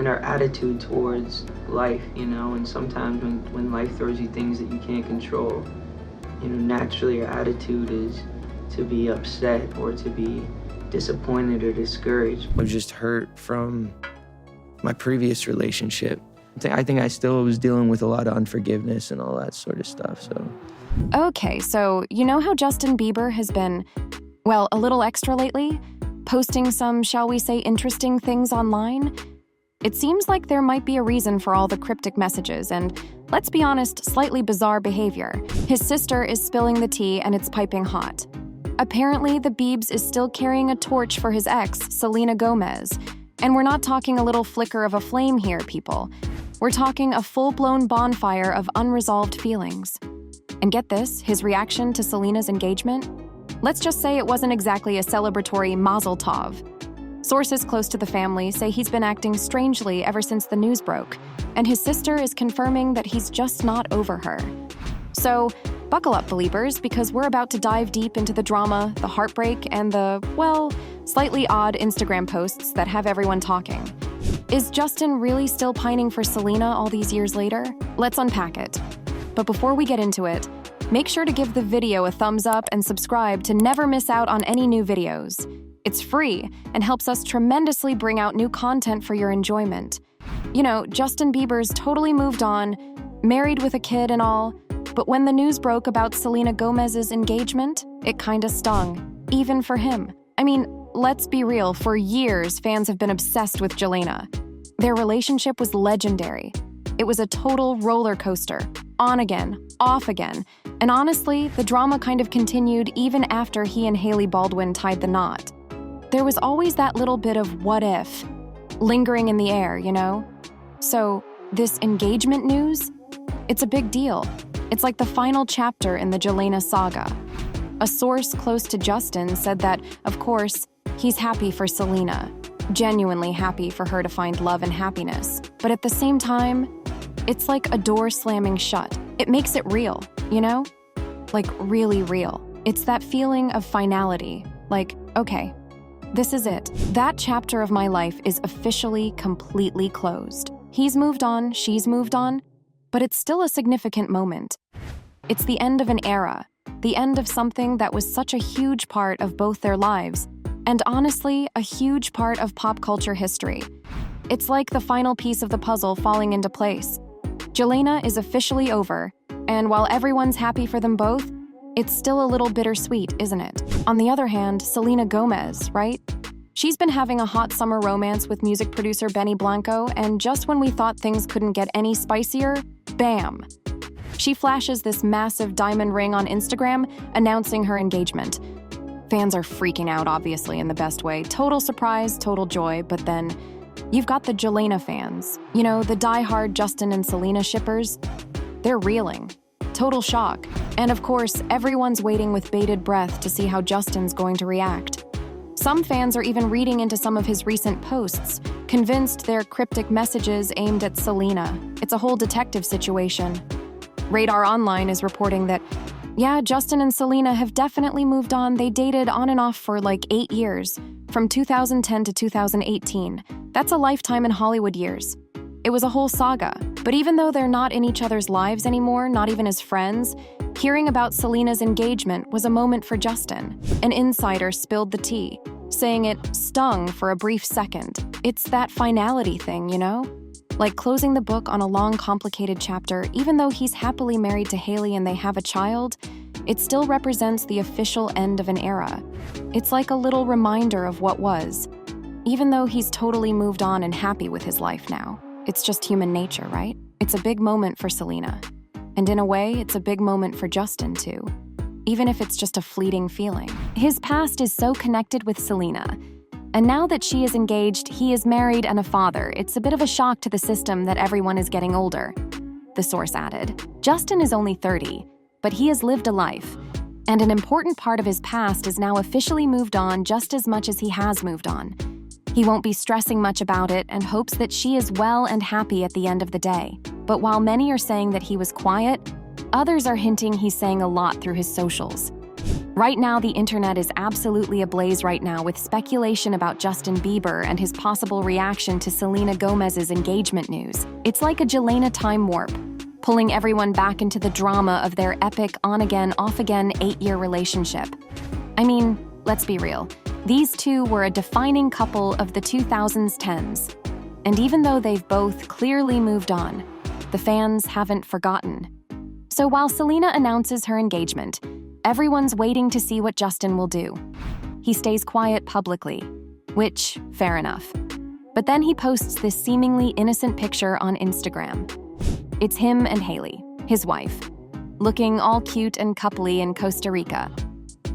and our attitude towards life, you know. And sometimes when life throws you things that you can't control, you know, naturally your attitude is to be upset or to be disappointed or discouraged. I was just hurt from my previous relationship. I think I still was dealing with a lot of unforgiveness and all that sort of stuff, so. Okay, so you know how Justin Bieber has been, well, a little extra lately? Posting some, shall we say, interesting things online? It seems like there might be a reason for all the cryptic messages and, let's be honest, slightly bizarre behavior. His sister is spilling the tea and it's piping hot. Apparently, the Biebs is still carrying a torch for his ex, Selena Gomez. And we're not talking a little flicker of a flame here, people. We're talking a full-blown bonfire of unresolved feelings. And get this, his reaction to Selena's engagement? Let's just say it wasn't exactly a celebratory mazel tov. Sources close to the family say he's been acting strangely ever since the news broke, and his sister is confirming that he's just not over her. So, buckle up, Beliebers, because we're about to dive deep into the drama, the heartbreak, and the, well, slightly odd Instagram posts that have everyone talking. Is Justin really still pining for Selena all these years later? Let's unpack it. But before we get into it, make sure to give the video a thumbs up and subscribe to never miss out on any new videos. It's free and helps us tremendously bring out new content for your enjoyment. You know, Justin Bieber's totally moved on, married with a kid and all, but when the news broke about Selena Gomez's engagement, it kinda stung, even for him. I mean, let's be real, for years fans have been obsessed with Jelena. Their relationship was legendary. It was a total roller coaster, on again, off again, and honestly, the drama kind of continued even after he and Hailey Baldwin tied the knot. There was always that little bit of what if, lingering in the air, you know? So, this engagement news? It's a big deal. It's like the final chapter in the Jelena saga. A source close to Justin said that, of course, he's happy for Selena, genuinely happy for her to find love and happiness. But at the same time, it's like a door slamming shut. It makes it real, you know? Like, really real. It's that feeling of finality. Like, okay, this is it. That chapter of my life is officially completely closed. He's moved on, she's moved on, but it's still a significant moment. It's the end of an era, the end of something that was such a huge part of both their lives, and honestly, a huge part of pop culture history. It's like the final piece of the puzzle falling into place. Jelena is officially over, and while everyone's happy for them both, it's still a little bittersweet, isn't it? On the other hand, Selena Gomez, right? She's been having a hot summer romance with music producer Benny Blanco, and just when we thought things couldn't get any spicier, bam! She flashes this massive diamond ring on Instagram, announcing her engagement. Fans are freaking out, obviously, in the best way. Total surprise, total joy, but then you've got the Jelena fans. You know, the die-hard Justin and Selena shippers. They're reeling. Total shock. And of course, everyone's waiting with bated breath to see how Justin's going to react. Some fans are even reading into some of his recent posts, convinced they're cryptic messages aimed at Selena. It's a whole detective situation. Radar Online is reporting that, yeah, Justin and Selena have definitely moved on. They dated on and off for like 8 years, from 2010 to 2018. That's a lifetime in Hollywood years. It was a whole saga. But even though they're not in each other's lives anymore, not even as friends, hearing about Selena's engagement was a moment for Justin. An insider spilled the tea, saying it stung for a brief second. It's that finality thing, you know? Like closing the book on a long, complicated chapter, even though he's happily married to Hailey and they have a child, it still represents the official end of an era. It's like a little reminder of what was, even though he's totally moved on and happy with his life now. It's just human nature, right? It's a big moment for Selena. And in a way, it's a big moment for Justin, too. Even if it's just a fleeting feeling. His past is so connected with Selena. And now that she is engaged, he is married and a father. It's a bit of a shock to the system that everyone is getting older, the source added. Justin is only 30, but he has lived a life. And an important part of his past is now officially moved on just as much as he has moved on. He won't be stressing much about it and hopes that she is well and happy at the end of the day. But while many are saying that he was quiet, others are hinting he's saying a lot through his socials. Right now, the internet is absolutely ablaze right now with speculation about Justin Bieber and his possible reaction to Selena Gomez's engagement news. It's like a Jelena time warp, pulling everyone back into the drama of their epic on-again, off-again 8-year relationship. I mean, let's be real. These two were a defining couple of the 2010s. And even though they've both clearly moved on, the fans haven't forgotten. So while Selena announces her engagement, everyone's waiting to see what Justin will do. He stays quiet publicly, which, fair enough. But then he posts this seemingly innocent picture on Instagram. It's him and Haley, his wife, looking all cute and coupley in Costa Rica.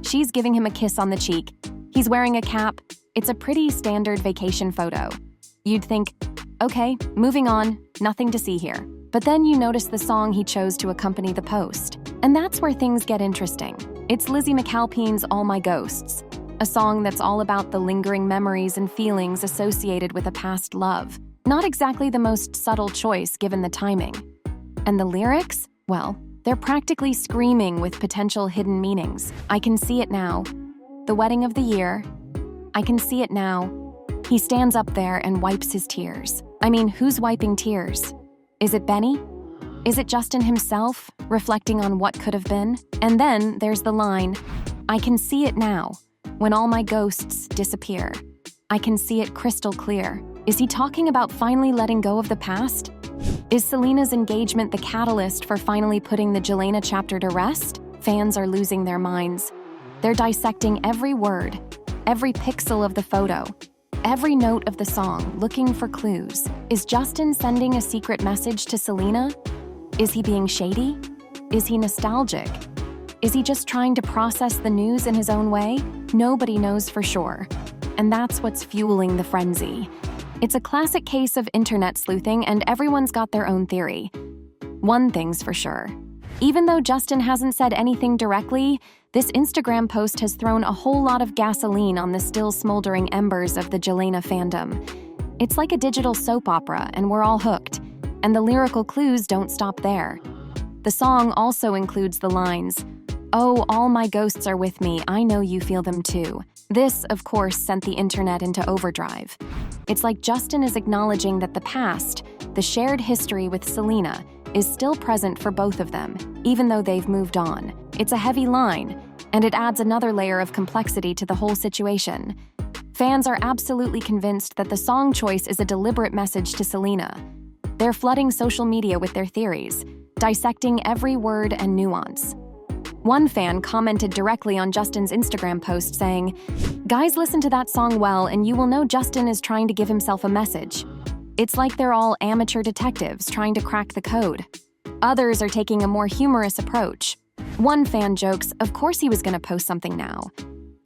She's giving him a kiss on the cheek. He's wearing a cap. It's a pretty standard vacation photo. You'd think, okay, moving on, nothing to see here. But then you notice the song he chose to accompany the post. And that's where things get interesting. It's Lizzie McAlpine's All My Ghosts, a song that's all about the lingering memories and feelings associated with a past love. Not exactly the most subtle choice given the timing. And the lyrics? Well, they're practically screaming with potential hidden meanings. I can see it now. The wedding of the year. I can see it now. He stands up there and wipes his tears. I mean, who's wiping tears? Is it Benny? Is it Justin himself, reflecting on what could have been? And then there's the line, I can see it now, when all my ghosts disappear. I can see it crystal clear. Is he talking about finally letting go of the past? Is Selena's engagement the catalyst for finally putting the Jelena chapter to rest? Fans are losing their minds. They're dissecting every word, every pixel of the photo, every note of the song, looking for clues. Is Justin sending a secret message to Selena? Is he being shady? Is he nostalgic? Is he just trying to process the news in his own way? Nobody knows for sure. And that's what's fueling the frenzy. It's a classic case of internet sleuthing, and everyone's got their own theory. One thing's for sure. Even though Justin hasn't said anything directly, this Instagram post has thrown a whole lot of gasoline on the still smoldering embers of the Jelena fandom. It's like a digital soap opera, and we're all hooked. And the lyrical clues don't stop there. The song also includes the lines, "Oh, all my ghosts are with me, I know you feel them too." This, of course, sent the internet into overdrive. It's like Justin is acknowledging that the past, the shared history with Selena, is still present for both of them, even though they've moved on. It's a heavy line, and it adds another layer of complexity to the whole situation. Fans are absolutely convinced that the song choice is a deliberate message to Selena. They're flooding social media with their theories, dissecting every word and nuance. One fan commented directly on Justin's Instagram post saying, "Guys, listen to that song well and you will know Justin is trying to give himself a message." It's like they're all amateur detectives trying to crack the code. Others are taking a more humorous approach. One fan jokes, of course he was going to post something now.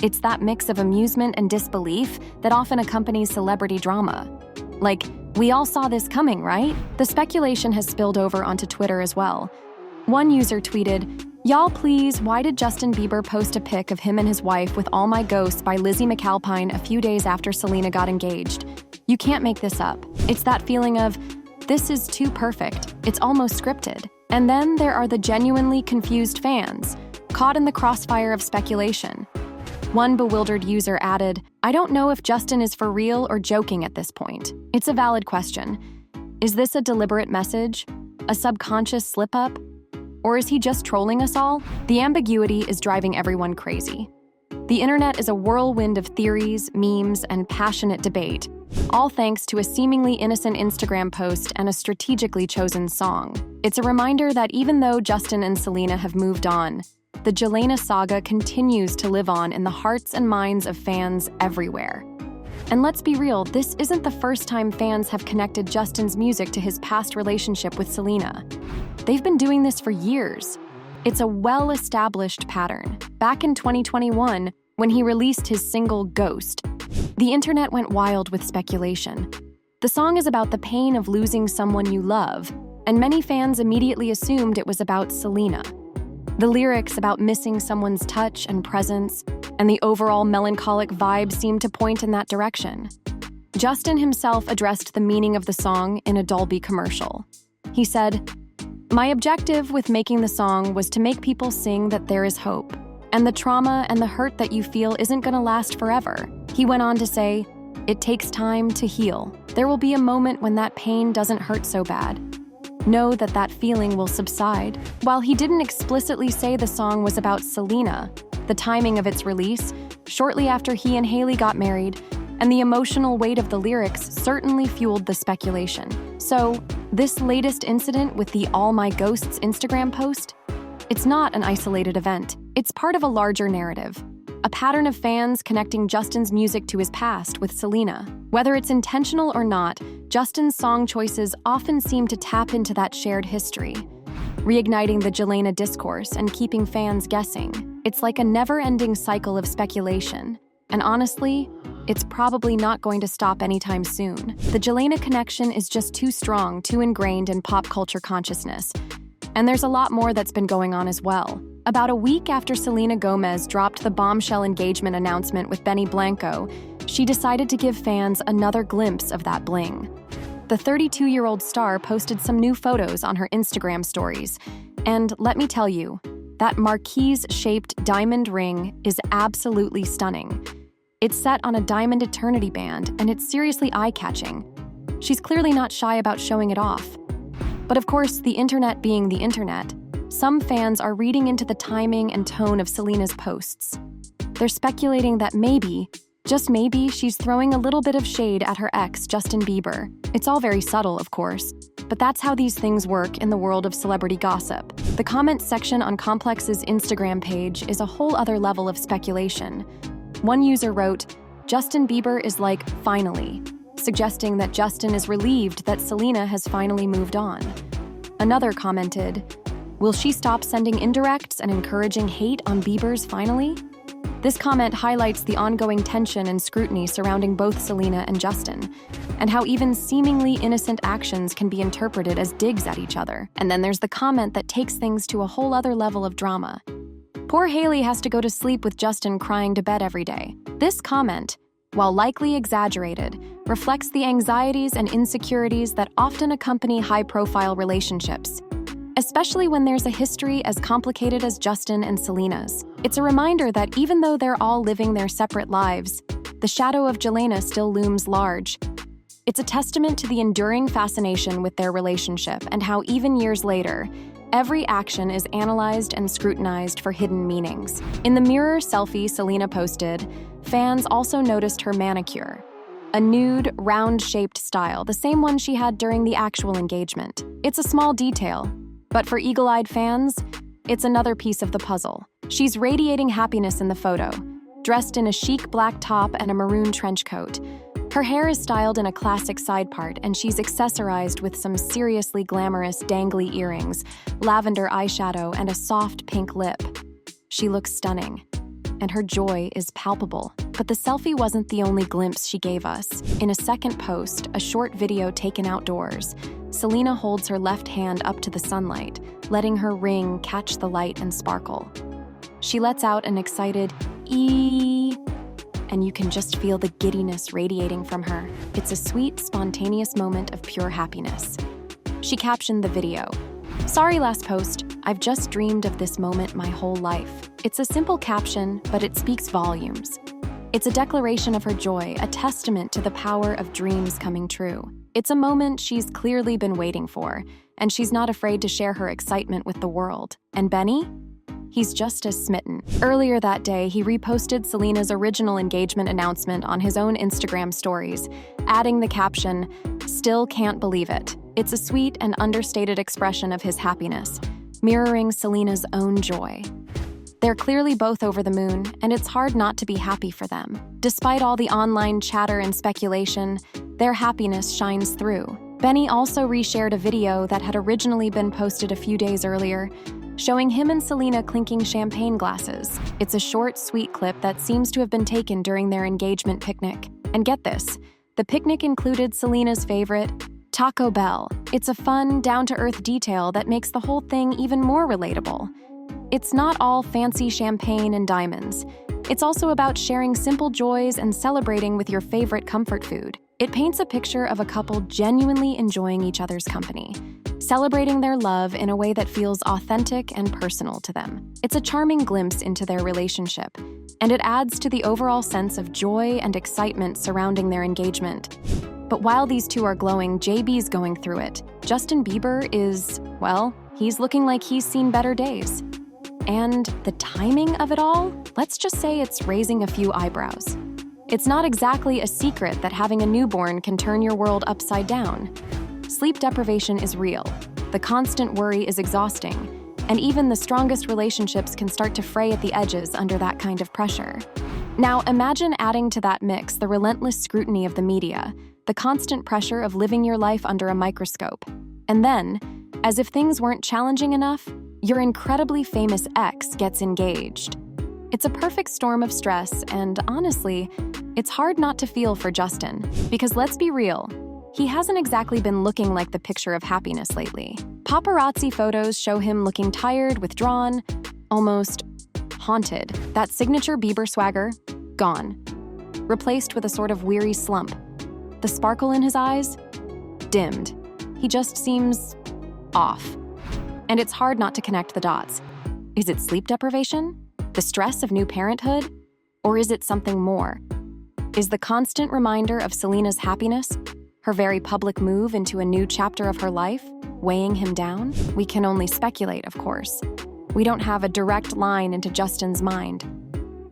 It's that mix of amusement and disbelief that often accompanies celebrity drama. Like, we all saw this coming, right? The speculation has spilled over onto Twitter as well. One user tweeted, "Y'all please, why did Justin Bieber post a pic of him and his wife with All My Ghosts by Lizzie McAlpine a few days after Selena got engaged? You can't make this up." It's that feeling of, this is too perfect, it's almost scripted. And then there are the genuinely confused fans, caught in the crossfire of speculation. One bewildered user added, "I don't know if Justin is for real or joking at this point." It's a valid question. Is this a deliberate message? A subconscious slip-up? Or is he just trolling us all? The ambiguity is driving everyone crazy. The internet is a whirlwind of theories, memes, and passionate debate, all thanks to a seemingly innocent Instagram post and a strategically chosen song. It's a reminder that even though Justin and Selena have moved on, the Jelena saga continues to live on in the hearts and minds of fans everywhere. And let's be real, this isn't the first time fans have connected Justin's music to his past relationship with Selena. They've been doing this for years. It's a well-established pattern. Back in 2021, when he released his single Ghost, the internet went wild with speculation. The song is about the pain of losing someone you love, and many fans immediately assumed it was about Selena. The lyrics about missing someone's touch and presence, and the overall melancholic vibe seemed to point in that direction. Justin himself addressed the meaning of the song in a Dolby commercial. He said, "My objective with making the song was to make people sing that there is hope, And the trauma and the hurt that you feel isn't gonna last forever. He went on to say, "It takes time to heal. There will be a moment when that pain doesn't hurt so bad. Know that that feeling will subside." While he didn't explicitly say the song was about Selena, the timing of its release, shortly after he and Hailey got married, and the emotional weight of the lyrics certainly fueled the speculation. So, this latest incident with the All My Ghosts Instagram post, it's not an isolated event. It's part of a larger narrative, a pattern of fans connecting Justin's music to his past with Selena. Whether it's intentional or not, Justin's song choices often seem to tap into that shared history, reigniting the Selena discourse and keeping fans guessing. It's like a never-ending cycle of speculation. And honestly, it's probably not going to stop anytime soon. The Selena connection is just too strong, too ingrained in pop culture consciousness. And there's a lot more that's been going on as well. About a week after Selena Gomez dropped the bombshell engagement announcement with Benny Blanco, she decided to give fans another glimpse of that bling. The 32-year-old star posted some new photos on her Instagram stories. And let me tell you, that marquise-shaped diamond ring is absolutely stunning. It's set on a diamond eternity band, and it's seriously eye-catching. She's clearly not shy about showing it off. But of course, the internet being the internet, some fans are reading into the timing and tone of Selena's posts. They're speculating that maybe, just maybe, she's throwing a little bit of shade at her ex, Justin Bieber. It's all very subtle, of course, but that's how these things work in the world of celebrity gossip. The comment section on Complex's Instagram page is a whole other level of speculation. One user wrote, "Justin Bieber is like, finally," suggesting that Justin is relieved that Selena has finally moved on. Another commented, "Will she stop sending indirects and encouraging hate on Bieber's finally?" This comment highlights the ongoing tension and scrutiny surrounding both Selena and Justin, and how even seemingly innocent actions can be interpreted as digs at each other. And then there's the comment that takes things to a whole other level of drama. "Poor Hailey has to go to sleep with Justin crying to bed every day." This comment, while likely exaggerated, reflects the anxieties and insecurities that often accompany high-profile relationships, especially when there's a history as complicated as Justin and Selena's. It's a reminder that even though they're all living their separate lives, the shadow of Selena still looms large. It's a testament to the enduring fascination with their relationship and how even years later, every action is analyzed and scrutinized for hidden meanings. In the mirror selfie Selena posted, fans also noticed her manicure, a nude, round-shaped style, the same one she had during the actual engagement. It's a small detail, but for eagle-eyed fans, it's another piece of the puzzle. She's radiating happiness in the photo, dressed in a chic black top and a maroon trench coat. Her hair is styled in a classic side part, and she's accessorized with some seriously glamorous dangly earrings, lavender eyeshadow, and a soft pink lip. She looks stunning, and her joy is palpable. But the selfie wasn't the only glimpse she gave us. In a second post, a short video taken outdoors, Selena holds her left hand up to the sunlight, letting her ring catch the light and sparkle. She lets out an excited "ee," and you can just feel the giddiness radiating from her. It's a sweet, spontaneous moment of pure happiness. She captioned the video, "Sorry last post, I've just dreamed of this moment my whole life." It's a simple caption, but it speaks volumes. It's a declaration of her joy, a testament to the power of dreams coming true. It's a moment she's clearly been waiting for, and she's not afraid to share her excitement with the world. And Benny? He's just as smitten. Earlier that day, he reposted Selena's original engagement announcement on his own Instagram stories, adding the caption, "Still can't believe it." It's a sweet and understated expression of his happiness, mirroring Selena's own joy. They're clearly both over the moon, and it's hard not to be happy for them. Despite all the online chatter and speculation, their happiness shines through. Benny also reshared a video that had originally been posted a few days earlier, showing him and Selena clinking champagne glasses. It's a short, sweet clip that seems to have been taken during their engagement picnic. And get this, the picnic included Selena's favorite, Taco Bell. It's a fun, down-to-earth detail that makes the whole thing even more relatable. It's not all fancy champagne and diamonds. It's also about sharing simple joys and celebrating with your favorite comfort food. It paints a picture of a couple genuinely enjoying each other's company. celebrating their love in a way that feels authentic and personal to them. It's a charming glimpse into their relationship, and it adds to the overall sense of joy and excitement surrounding their engagement. But while these two are glowing, JB's going through it. Justin Bieber is, well, he's looking like he's seen better days. And the timing of it all, let's just say it's raising a few eyebrows. It's not exactly a secret that having a newborn can turn your world upside down. Sleep deprivation is real. The constant worry is exhausting, and even the strongest relationships can start to fray at the edges under that kind of pressure. Now, imagine adding to that mix the relentless scrutiny of the media, the constant pressure of living your life under a microscope. And then, as if things weren't challenging enough, your incredibly famous ex gets engaged. It's a perfect storm of stress, and honestly, it's hard not to feel for Justin. Because let's be real, he hasn't exactly been looking like the picture of happiness lately. Paparazzi photos show him looking tired, withdrawn, almost haunted. That signature Bieber swagger, gone. Replaced with a sort of weary slump. The sparkle in his eyes, dimmed. He just seems off. And it's hard not to connect the dots. Is it sleep deprivation? The stress of new parenthood? Or is it something more? Is the constant reminder of Selena's happiness, her very public move into a new chapter of her life, weighing him down? We can only speculate, of course. We don't have a direct line into Justin's mind.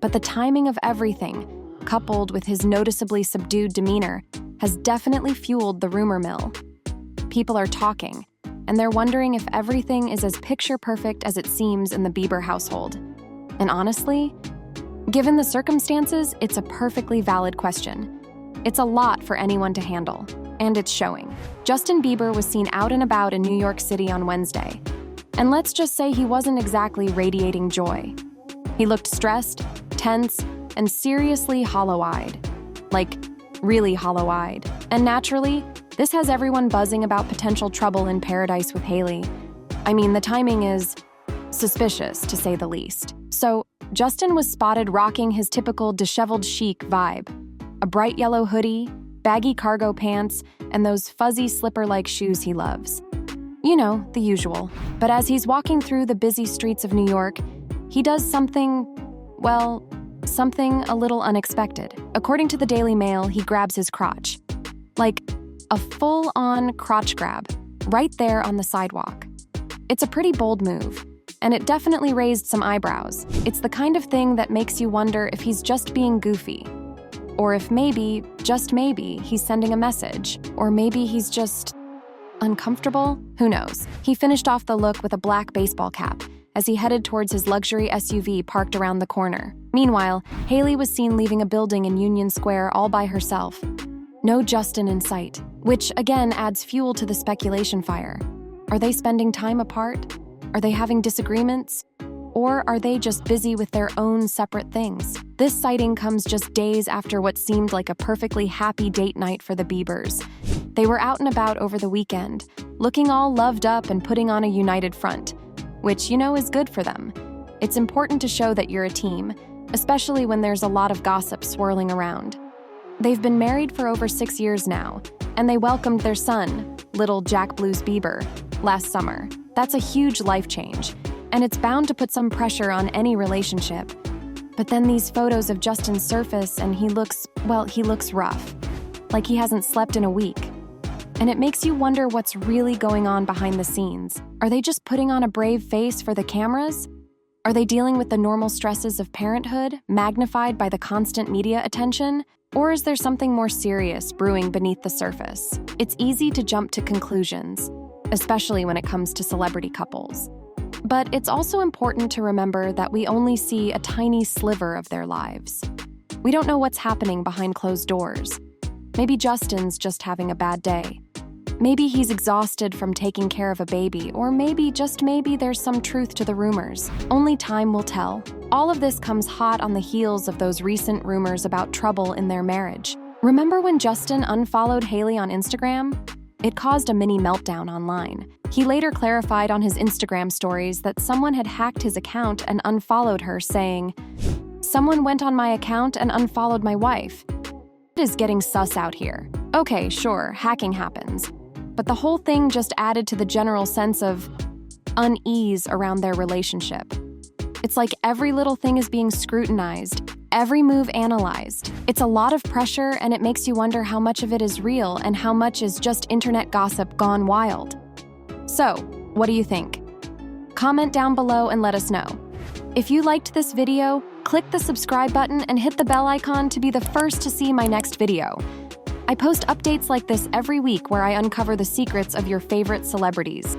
But the timing of everything, coupled with his noticeably subdued demeanor, has definitely fueled the rumor mill. People are talking, and they're wondering if everything is as picture-perfect as it seems in the Bieber household. And honestly, given the circumstances, it's a perfectly valid question. It's a lot for anyone to handle, and it's showing. Justin Bieber was seen out and about in New York City on Wednesday, and let's just say he wasn't exactly radiating joy. He looked stressed, tense, and seriously hollow-eyed. Like, really hollow-eyed. And naturally, this has everyone buzzing about potential trouble in paradise with Hailey. I mean, the timing is suspicious, to say the least. So, Justin was spotted rocking his typical disheveled chic vibe. A bright yellow hoodie, baggy cargo pants, and those fuzzy slipper-like shoes he loves. You know, the usual. But as he's walking through the busy streets of New York, he does something, well, something a little unexpected. According to the Daily Mail, he grabs his crotch. Like a full-on crotch grab, right there on the sidewalk. It's a pretty bold move, and it definitely raised some eyebrows. It's the kind of thing that makes you wonder if he's just being goofy. Or if maybe, just maybe, he's sending a message. Or maybe he's just uncomfortable? Who knows? He finished off the look with a black baseball cap as he headed towards his luxury SUV parked around the corner. Meanwhile, Hailey was seen leaving a building in Union Square all by herself. No Justin in sight, which again adds fuel to the speculation fire. Are they spending time apart? Are they having disagreements? Or are they just busy with their own separate things? This sighting comes just days after what seemed like a perfectly happy date night for the Biebers. They were out and about over the weekend, looking all loved up and putting on a united front, which, you know, is good for them. It's important to show that you're a team, especially when there's a lot of gossip swirling around. They've been married for over 6 years now, and they welcomed their son, little Jack Blues Bieber, last summer. That's a huge life change, and it's bound to put some pressure on any relationship. But then these photos of Justin surface, and he looks rough, like he hasn't slept in a week. And it makes you wonder what's really going on behind the scenes. Are they just putting on a brave face for the cameras? Are they dealing with the normal stresses of parenthood, magnified by the constant media attention? Or is there something more serious brewing beneath the surface? It's easy to jump to conclusions, especially when it comes to celebrity couples. But it's also important to remember that we only see a tiny sliver of their lives. We don't know what's happening behind closed doors. Maybe Justin's just having a bad day. Maybe he's exhausted from taking care of a baby, or maybe, just maybe, there's some truth to the rumors. Only time will tell. All of this comes hot on the heels of those recent rumors about trouble in their marriage. Remember when Justin unfollowed Hailey on Instagram? It caused a mini meltdown online. He later clarified on his Instagram stories that someone had hacked his account and unfollowed her, saying, "Someone went on my account and unfollowed my wife. It is getting sus out here." Okay, sure, hacking happens. but the whole thing just added to the general sense of unease around their relationship. It's like every little thing is being scrutinized, every move analyzed. It's a lot of pressure, and it makes you wonder how much of it is real and how much is just internet gossip gone wild. So, what do you think? Comment down below and let us know. If you liked this video, click the subscribe button and hit the bell icon to be the first to see my next video. I post updates like this every week where I uncover the secrets of your favorite celebrities.